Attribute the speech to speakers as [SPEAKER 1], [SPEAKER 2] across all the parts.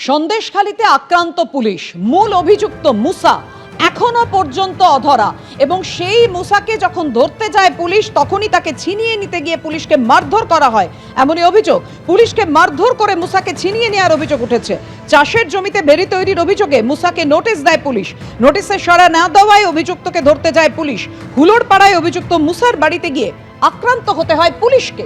[SPEAKER 1] সন্দেশখালীতে আক্রান্ত পুলিশ, মূল অভিযুক্ত মুসা এখনো পর্যন্ত অধরা এবং সেই মুসাকে যখন ধরতে যায় পুলিশ তখনই তাকে ছিনিয়ে নিতে গিয়ে পুলিশকে মারধর করা হয়। এমনই অভিযোগ, পুলিশকে মারধর করে মুসাকে ছিনিয়ে নেওয়ার অভিযোগ উঠেছে। চাষের জমিতে বেড়ি তৈরির অভিযোগে মুসাকে নোটিশ দেয় পুলিশ। নোটিশে সাড়া না দেওয়ায় অভিযুক্তকে ধরতে যায় পুলিশ। হুলোড়পাড়ায় অভিযুক্ত মুসার বাড়িতে গিয়ে আক্রান্ত হতে হয় পুলিশকে।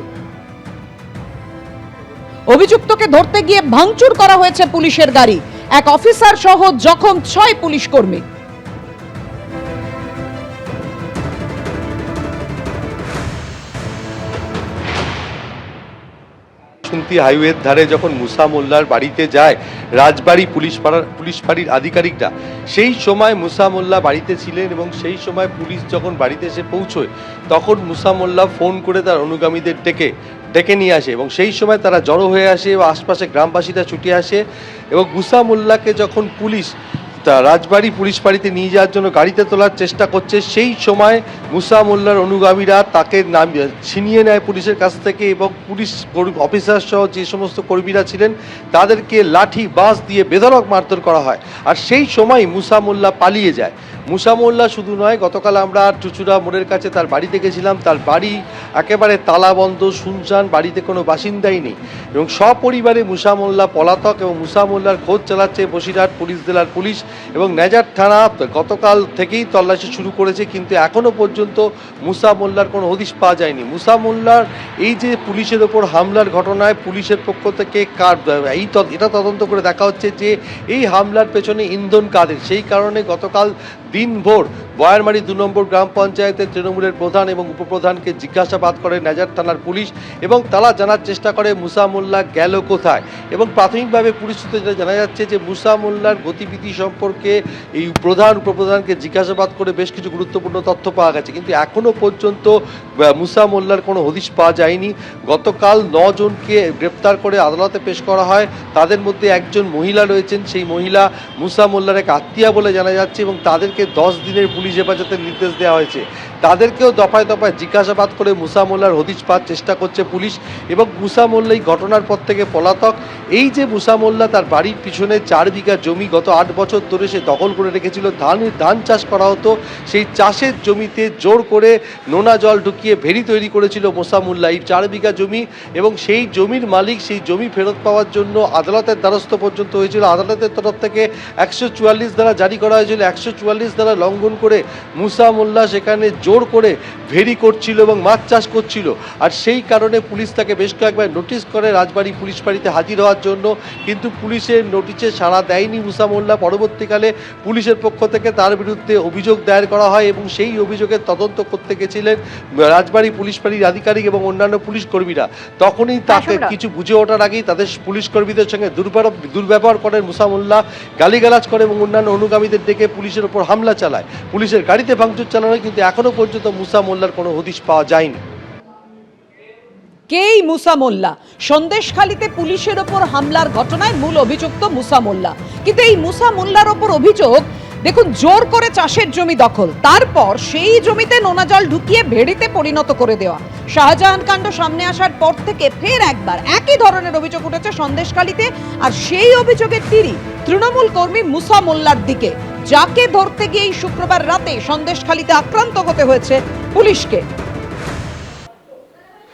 [SPEAKER 1] অভিযুক্তকে ধরতে গিয়ে ভাঙচুর করা হয়েছে পুলিশের গাড়ি। এক অফিসার সহ জখম 6 পুলিশ কর্মী।
[SPEAKER 2] শুনতি হাইওয়ের ধারে যখন মুসা মোল্লার বাড়িতে যায় রাজবাড়ি পুলিশ ফাঁড়ির আধিকারিকরা, সেই সময় মুসা মোল্লা বাড়িতে ছিলেন এবং সেই সময় পুলিশ যখন বাড়িতে এসে পৌঁছয় তখন মুসা মোল্লা ফোন করে তার অনুগামীদের ডেকে নিয়ে আসে এবং সেই সময় তারা জড়ো হয়ে আসে এবং আশপাশে গ্রামবাসীরা ছুটে আসে এবং মুসা মোল্লাকে যখন পুলিশ রাজবাড়ি পুলিশ ফাঁড়িতে নিয়ে যাওয়ার জন্য গাড়িতে তোলার চেষ্টা করছে, সেই সময় মুসা মোল্লার অনুগামীরা তাকে ছিনিয়ে নেয় পুলিশের কাছ থেকে এবং পুলিশ অফিসার সহ যে সমস্ত কর্মীরা ছিলেন তাদেরকে লাঠি বাঁশ দিয়ে বেধড়ক মারধর করা হয়। আর সেই সময় মুসা মোল্লা পালিয়ে যায়। মুসা মোল্লা শুধু নয়, গতকাল আমরা চুচুড়া মোড়ের কাছে তার বাড়িতে গেছিলাম। তার বাড়ি একেবারে তালাবন্ধ, শুনশান, বাড়িতে কোনো বাসিন্দাই নেই এবং সপরিবারে মুসা মোল্লা পলাতক এবং মুসা মোল্লার খোঁজ চালাচ্ছে বসিরহাট পুলিশ জেলার পুলিশ এবং নেজার থানা গতকাল থেকেই তল্লাশি শুরু করেছে, কিন্তু এখনও পর্যন্ত মুসা মোল্লার কোনো হদিশ পাওয়া যায়নি। মুসা মোল্লার এই যে পুলিশের ওপর হামলার ঘটনায় পুলিশের পক্ষ থেকে এটা তদন্ত করে দেখা হচ্ছে যে এই হামলার পেছনে ইন্ধন কাদের। সেই কারণে গতকাল দিনভর বয়ারমারি 2 নম্বর গ্রাম পঞ্চায়েতের তৃণমূলের প্রধান এবং উপপ্রধানকে জিজ্ঞাসাবাদ করে নেজার থানার পুলিশ এবং তারা জানার চেষ্টা করে মুসা মোল্লা গেল কোথায়। এবং প্রাথমিকভাবে পুলিশ সূত্রে যেটা জানা যাচ্ছে যে মুসা মোল্লার গতিবিধি সম্পর্কে এই প্রধান উপপ্রধানকে জিজ্ঞাসাবাদ করে বেশ কিছু গুরুত্বপূর্ণ তথ্য পাওয়া গেছে, কিন্তু এখনও পর্যন্ত মুসা মোল্লার কোনো হদিশ পাওয়া যায়নি। গতকাল 9 জনকে গ্রেপ্তার করে আদালতে পেশ করা হয়। তাদের মধ্যে একজন মহিলা রয়েছেন, সেই মহিলা মুসা মোল্লার এক আত্মীয়া বলে জানা যাচ্ছে এবং তাদেরকে 10 দিনের পুলিশ হেফাজতের নির্দেশ দেওয়া হয়েছে। তাদেরকেও দফায় দফায় জিজ্ঞাসাবাদ করে মুসা মোল্লার হদিশ পাওয়ার চেষ্টা করছে পুলিশ এবং মুসা মোল্লা এই ঘটনার পর থেকে পলাতক। এই যে মুসা মোল্লা তার বাড়ির পিছনে 4 বিঘা জমি গত 8 বছর ধরে সে দখল করে রেখেছিল, ধান চাষ করা হতো, সেই চাষের জমিতে জোর করে নোনা জল ঢুকিয়ে ভেড়ি তৈরি করেছিল মুসা মোল্লা এই 4 বিঘা জমি এবং সেই জমির মালিক সেই জমি ফেরত পাওয়ার জন্য আদালতের দ্বারস্থ পর্যন্ত হয়েছিল। আদালতের তরফ থেকে 144 ধারা জারি করা হয়েছিল। 144 ধারা লঙ্ঘন করে মুসা মোল্লা সেখানে জোর করে ভেড়ি করছিল এবং মাছ চাষ করছিল। আর সেই কারণে পুলিশ তাকে বেশ কয়েকবার নোটিশ করে রাজবাড়ি পুলিশ ফাঁড়িতে হাজির হওয়ার জন্য, কিন্তু পুলিশের নোটিশে সাড়া দেয়নি মুসা মোল্লা। পরবর্তীকালে পুলিশের পক্ষ থেকে তার বিরুদ্ধে অভিযোগ দায়ের করা হয় এবং সেই অভিযোগের তদন্ত করতে গেছিলেন রাজবাড়ি পুলিশ ফাঁড়ির আধিকারিক এবং অন্যান্য পুলিশ কর্মীরা। তখনই তাকে কিছু বুঝে ওঠার আগেই তাদের পুলিশ কর্মীদের সঙ্গে দুর্ব্যবহার করেন মুসা মোল্লা, গালিগালাজ করে এবং অন্যান্য অনুগামীদের ডেকে পুলিশের ওপর হামলা চালায়। পুলিশের গাড়িতে ভাঙচুর চালানো, কিন্তু এখনো পর্যন্ত মুসা মোল্লার কোনো হদিশ পাওয়া যায়নি।
[SPEAKER 1] কেই মুসা মোল্লা? সন্দেশখালীতে পুলিশের ওপর হামলার ঘটনায় মূল অভিযুক্ত মুসা মোল্লা। কিন্তু এই মুসা মোল্লার ওপর অভিযোগ, দেখুন, জোর করে চাষের জমি দখল, তারপর সেই জমিতে নোনা জল ঢুকিয়ে ভেড়িতে পরিণত করে দেওয়া। শাহজাহান কাণ্ড সামনে আসার পর থেকে ফের একবার একই ধরনের অভিযোগ উঠেছে সন্দেশখালীতে, আর সেই অভিযোগের তীরই তৃণমূল কর্মী মুসা মোল্লার দিকে, যাকে ধরতে গিয়ে শুক্রবার রাতে সন্দেশখালীতে আক্রান্ত হতে হয়েছে পুলিশকে।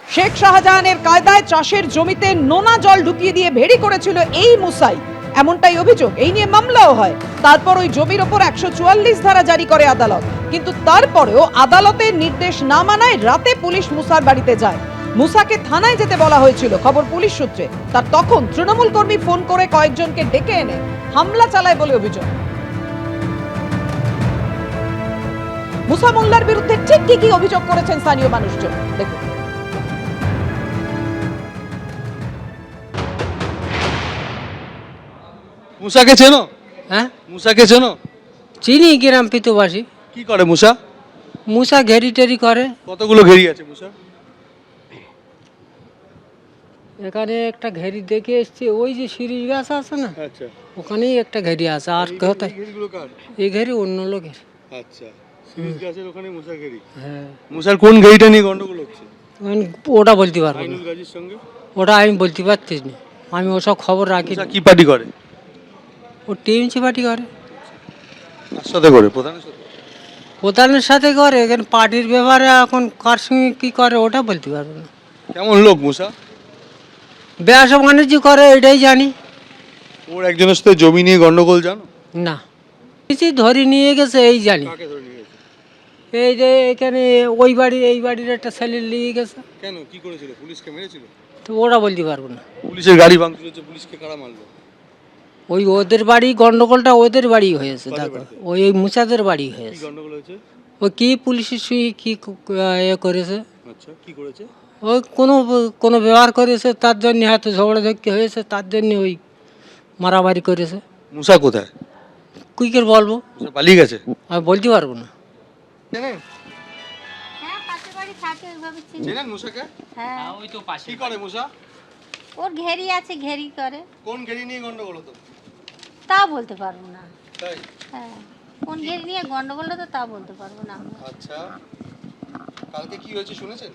[SPEAKER 1] শেখ শাহজাহানের কায়দায় চাষের জমিতে নোনা জল ঢুকিয়ে দিয়ে ভেড়ি করেছিল এই মুসাই, এমনটাই অভিযোগ। এই নিয়ে মামলাও হয়। তারপর ওই জমির ওপর 144 ধারা জারি করে আদালত, কিন্তু তারপরেও আদালতের নির্দেশ না মানায় রাতে পুলিশ মুসার বাড়িতে যায়। মুসাকে থানায় যেতে বলা হয়েছিল, খবর পুলিশ সূত্রে। তার তখন তৃণমূল কর্মী ফোন করে কয়েকজনকে ডেকে এনে হামলা চালায় বলে অভিযোগ। মুসা মোল্লার বিরুদ্ধে ঠিক কি অভিযোগ করেছেন স্থানীয় মানুষজন, দেখুন।
[SPEAKER 2] মুসাকে চেনো?
[SPEAKER 3] হ্যাঁ,
[SPEAKER 2] মুসাকে চেনো?
[SPEAKER 3] চিনি, গ্রাম পিতুবাসী।
[SPEAKER 2] কি করে মুসা?
[SPEAKER 3] মুসা ঘেরি টেরি করে।
[SPEAKER 2] কতগুলো ঘেরি আছে মুসা?
[SPEAKER 3] এখানে একটা ঘেরি দেখে এসছি, ওই যে শিরিষ গাছ আছে না,
[SPEAKER 2] আচ্ছা,
[SPEAKER 3] ওখানেই একটা ঘেরি আছে। আর কোথায়? এই ঘেরি অন্য লোকের।
[SPEAKER 2] আচ্ছা, শিরিষ গাছের ওখানে মুসা ঘেরি।
[SPEAKER 3] হ্যাঁ,
[SPEAKER 2] মুসার কোন ঘেরিটা নিয়ে গন্ডগোল হচ্ছে?
[SPEAKER 3] ওটা বলতে পারবো না,
[SPEAKER 2] আইনুল গাজীর সঙ্গে।
[SPEAKER 3] ওটা আমি বলতে পারছি না, আমি ওসব খবর রাখি না।
[SPEAKER 2] কি পার্টি করে?
[SPEAKER 3] ও টিএমসি পার্টি করে,
[SPEAKER 2] কার সাথে করে? প্রধানের সাথে?
[SPEAKER 3] প্রধানের সাথে করে। এখানে পার্টির ব্যাপারে এখন কার সঙ্গে কী করে ওটা বলতে পারবো না।
[SPEAKER 2] কেমন লোক মুসা?
[SPEAKER 3] ব্যবসা বাণিজ্য করে এটাই জানি।
[SPEAKER 2] ওর একজনের সাথে জমি নিয়ে গন্ডগোল জানো?
[SPEAKER 3] না, কিছু ধরে নিয়ে গেছে এই জানি।
[SPEAKER 2] কাকে ধরে নিয়ে গেছে?
[SPEAKER 3] এই যে এখানে ওই বাড়ির এই বাড়ির একটা ছেলে নিয়ে গেছে,
[SPEAKER 2] কেন, কি করেছিল? পুলিশকে মেরেছিল?
[SPEAKER 3] তো ওরা বলতে পারবো না।
[SPEAKER 2] পুলিশের গাড়ি ভাঙচুর হচ্ছে, পুলিশকে কারা মারলো?
[SPEAKER 3] ওই ওদের বাড়ি গন্ডগোলটা ওদের বাড়ি হয়েছে,
[SPEAKER 2] কাদের
[SPEAKER 3] দেখো
[SPEAKER 2] বাড়িতে?
[SPEAKER 3] ওই মুসাদের বাড়ি
[SPEAKER 2] কি
[SPEAKER 3] হয়েছে।
[SPEAKER 2] গন্ডগোল হয়েছে?
[SPEAKER 3] ওই কি পুলিশের সঙ্গে কি এ করেছে,
[SPEAKER 2] আচ্ছা, কি করেছে?
[SPEAKER 3] ওই কোনো কোনো ব্যবহার করেছে, তার জন্য হয়তো ঝগড়াঝাটি হয়েছে, তার জন্য ওই মারামারি করেছে।
[SPEAKER 2] মুসা কোথায়?
[SPEAKER 3] কুইকের বলবো,
[SPEAKER 2] মুসা পালিয়ে গেছে?
[SPEAKER 3] আমি বলতে পারবো না।
[SPEAKER 2] চেনেন?
[SPEAKER 4] হ্যাঁ, পাশের বাড়ি থাকে ওইভাবে চিনি।
[SPEAKER 2] চেনেন মুসাকে?
[SPEAKER 4] হ্যাঁ,
[SPEAKER 3] ওই তো পাশে
[SPEAKER 2] কি করে মুসা?
[SPEAKER 4] ওর ঘেরি আছে, ঘেরি করে।
[SPEAKER 2] কোন ঘেরি নিয়ে গন্ডগোল হতো?
[SPEAKER 4] তা বলতে পারবো না।
[SPEAKER 2] তাই?
[SPEAKER 4] হ্যাঁ, কোন ঘেরি নিয়ে গন্ডগোলটা তো তা বলতে পারবো না আমরা।
[SPEAKER 2] আচ্ছা, কালকে কি হয়েছে শুনেছেন?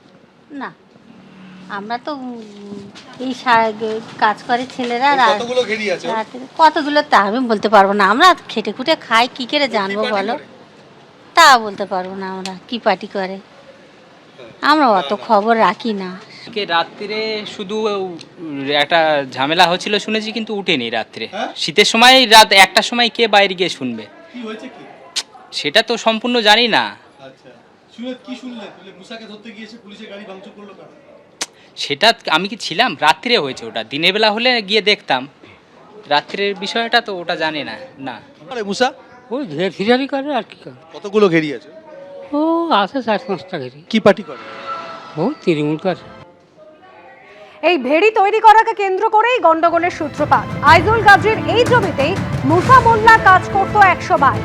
[SPEAKER 4] না, আমরা তো এই কাজ করে ছেলেরা
[SPEAKER 2] কতগুলো ঘেরি আছে?
[SPEAKER 4] রাতে কতগুলো তা আমি বলতে পারবো না। আমরা খেটে খুটে খাই, কি করে জানবো বলো? তা বলতে পারবো না আমরা কি পার্টি করে। আমরা অত খবর রাখি না।
[SPEAKER 5] কে রাত্রে শুধু একটা ঝামেলা হচ্ছিল শুনেছি, কিন্তু উঠেনি রাত্রে।
[SPEAKER 2] হ্যাঁ?
[SPEAKER 5] শীতের সময় রাত 1টার সময় কে বাইরে গিয়ে শুনবে?
[SPEAKER 2] কি হয়েছে কি?
[SPEAKER 5] সেটা তো সম্পূর্ণ জানি না।
[SPEAKER 2] আচ্ছা, শুনে কি শুনলেন? বলে মুসাকে ধরতে গিয়েছে, পুলিশের গাড়ি ভাঙচুর করলো কারা?
[SPEAKER 5] সেটা আমি কি ছিলাম? রাত্রে হয়েছে ওটা, দিনের বেলা হলে গিয়ে দেখতাম। রাত্রের বিষয়টা তো ওটা জানি না। না,
[SPEAKER 2] আরে মুসা
[SPEAKER 3] ওই ঘের ফিরারি করে আর কি করে।
[SPEAKER 2] কতগুলো ঘেরি আছে?
[SPEAKER 3] ও আছে 4-5টা ঘেরি।
[SPEAKER 2] কি পার্টি করে?
[SPEAKER 3] ও তৃণমূল করে।
[SPEAKER 6] এই ভেড়ি তৈরি করাকে কেন্দ্র করেই গন্ডগোলের সূত্রপাত। আইজুল গাজীর এই জমিতেই মুসা মোল্লা কাজ করত 100 বার।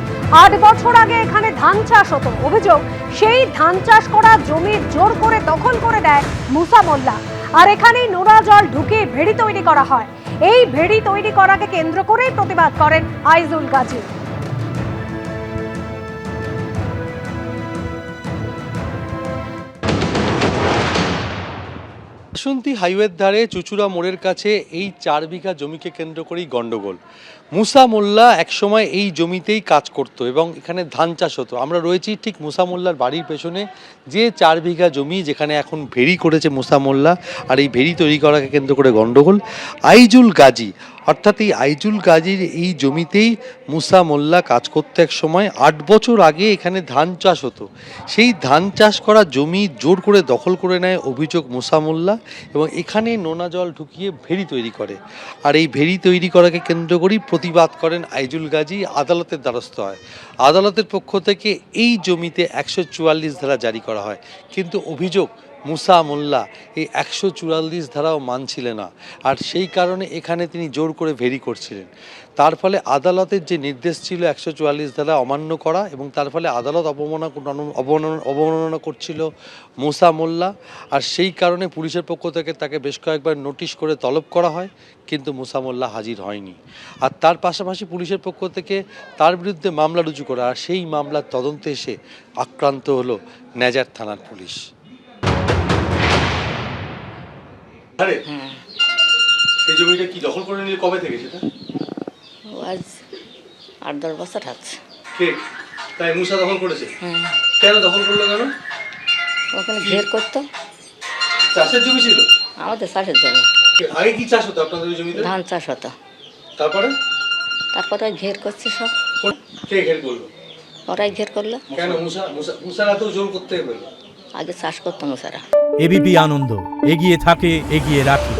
[SPEAKER 6] 8 বছর আগে এখানে ধান চাষ হতো। অভিযোগ, সেই ধান চাষ করা জমি জোর করে দখল করে দেয় মুসা মোল্লা। আর এখানেই নোনা জল ঢুকিয়ে ভেড়ি তৈরি করা হয়। এই ভেড়ি তৈরি করাকে কেন্দ্র করেই প্রতিবাদ করেন আইজুল গাজী।
[SPEAKER 2] বাসন্তী হাইওয়ের ধারে চুচুড়া মোড়ের কাছে এই 4 বিঘা জমিকে কেন্দ্র করেই গন্ডগোল। মুসা মোল্লা একসময় এই জমিতেই কাজ করত এবং এখানে ধান চাষ হতো। আমরা রয়েছি ঠিক মুসা মোল্লার বাড়ির পেছনে, যে 4 বিঘা জমি যেখানে এখন ভেড়ি করেছে মুসা মোল্লা। আর এই ভেড়ি তৈরি করাকে কেন্দ্র করে গন্ডগোল। আইজুল গাজী, অর্থাৎ এই আইজুল গাজীর এই জমিতেই মুসা মোল্লা কাজ করতে এক সময়। 8 বছর আগে এখানে ধান চাষ হতো। সেই ধান চাষ করা জমি জোর করে দখল করে নেয় অভিযোগ মুসা মোল্লা, এবং এখানে নোনা জল ঢুকিয়ে ভেড়ি তৈরি করে। আর এই ভেড়ি তৈরি করাকে কেন্দ্র করেই প্রতিবাদ করেন আইজুল গাজী। আদালতের দ্বারস্থ হয়। আদালতের পক্ষ থেকে এই জমিতে 144 ধারা জারি করা হয়, কিন্তু অভিযোগ মুসা মোল্লা এই 144 ধারাও মানছিলেন না। আর সেই কারণে এখানে তিনি জোর করে ভেড়ি করছিলেন। তার ফলে আদালতের যে নির্দেশ ছিল 144 ধারা অমান্য করা, এবং তার ফলে আদালত অবমাননা করছিল মুসা মোল্লা। আর সেই কারণে পুলিশের পক্ষ থেকে তাকে বেশ কয়েকবার নোটিশ করে তলব করা হয়, কিন্তু মুসা মোল্লা হাজির হয়নি। আর তার পাশাপাশি পুলিশের পক্ষ থেকে তার বিরুদ্ধে মামলা রুজু করা, আর সেই মামলার তদন্তে এসে আক্রান্ত হলো নেজার থানার পুলিশ। আরে এই জমিটা কি দখল করে নিয়ে কবে থেকে? সেটা
[SPEAKER 7] আজ 8-10 বছর হচ্ছে।
[SPEAKER 2] ঠিক তাই মুসা দখল করেছে?
[SPEAKER 7] হ্যাঁ,
[SPEAKER 2] কেন দখল করলো? কেন?
[SPEAKER 7] ওখানে ঘের করতো।
[SPEAKER 2] চাষের জমি ছিল?
[SPEAKER 7] আমাদের চাষের জমি,
[SPEAKER 2] আগে কি চাষ হতো আপনাদের ওই জমিতে?
[SPEAKER 7] ধান চাষ হতো।
[SPEAKER 2] তারপরে
[SPEAKER 7] তারপরে ঘের করছে সব।
[SPEAKER 2] কে ঘের করলো?
[SPEAKER 7] ওরাই ঘের করলো।
[SPEAKER 2] কেন মুসার এত জোর করতে পেলো?
[SPEAKER 7] আগে চাষ করতো মুসারা।
[SPEAKER 8] এবিপি আনন্দ, এগিয়ে থাকে, এগিয়ে রাখে।